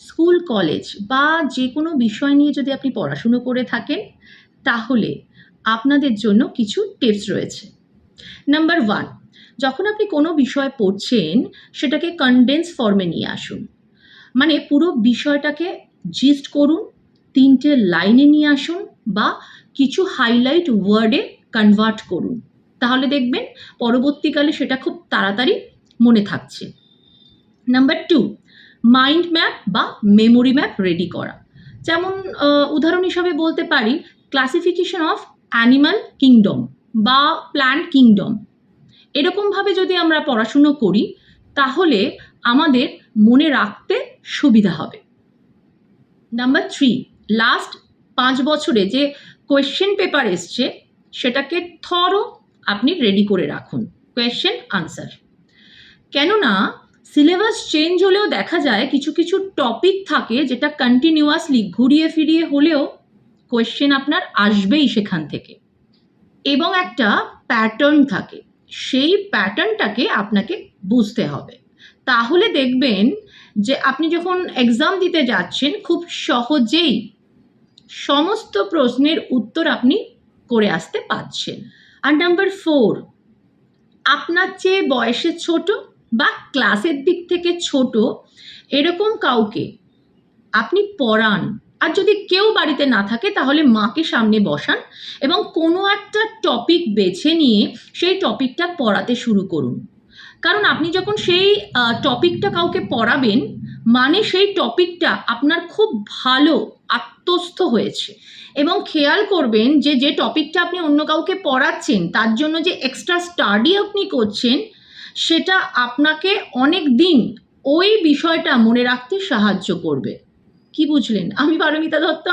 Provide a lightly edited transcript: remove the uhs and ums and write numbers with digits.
School college বা যে কোনো বিষয় নিয়ে যদি আপনি পড়াশুনো করে থাকেন তাহলে আপনাদের জন্য কিছু টিপস রয়েছে। নাম্বার 1, যখন আপনি কোনো বিষয় পড়ছেন সেটাকে কনডেন্স ফর্মে নিয়ে আসুন। মানে পুরো বিষয়টাকে জিস্ট করুন, 3টে লাইনে নিয়ে আসুন বা কিছু হাইলাইট ওয়ার্ডে কনভার্ট করুন। তাহলে দেখবেন পরবর্তীকালে সেটা খুব তাড়াতাড়ি মনে থাকছে। নাম্বার 2, মাইন্ড ম্যাপ বা মেমোরি ম্যাপ রেডি করা। যেমন উদাহরণ হিসাবে বলতে পারি ক্লাসিফিকেশন অফ অ্যানিমাল কিংডম বা প্ল্যান্ট কিংডম। এরকমভাবে যদি আমরা পড়াশুনো করি তাহলে আমাদের মনে রাখতে সুবিধা হবে। নাম্বার 3, লাস্ট 5 বছরে যে কোয়েশ্চেন পেপার এসছে সেটাকে থরো আপনি রেডি করে রাখুন, কোয়েশ্চেন আনসার। কেননা সিলেবাস চেঞ্জ হলেও দেখা যায় কিছু কিছু টপিক থাকে যেটা কন্টিনিউয়াসলি ঘুরিয়ে ফিরিয়ে হলেও কোয়েশ্চেন আপনার আসবেই সেখান থেকে, এবং একটা প্যাটার্ন থাকে, সেই প্যাটার্নটাকে আপনাকে বুঝতে হবে। তাহলে দেখবেন যে আপনি যখন এক্সাম দিতে যাচ্ছেন খুব সহজেই সমস্ত প্রশ্নের উত্তর আপনি করে আসতে পারছেন। আর নাম্বার 4, আপনার চেয়ে বয়সে ছোট বা ক্লাসের দিক থেকে ছোট এরকম কাউকে আপনি পড়ান। আর যদি কেউ বাড়িতে না থাকে তাহলে মাকে সামনে বসান এবং কোনো একটা টপিক বেছে নিয়ে সেই টপিকটা পড়াতে শুরু করুন। কারণ আপনি যখন সেই টপিকটা কাউকে পড়াবেন মানে সেই টপিকটা আপনার খুব ভালো আত্মস্থ হয়েছে। এবং খেয়াল করবেন যে যে টপিকটা আপনি অন্য কাউকে পড়াচ্ছেন তার জন্য যে এক্সট্রা স্টাডি আপনি করছেন সেটা আপনাকে অনেক দিন ওই বিষয়টা মনে রাখতে সাহায্য করবে। কি বুঝলেন? আমি পারমিতা দত্ত।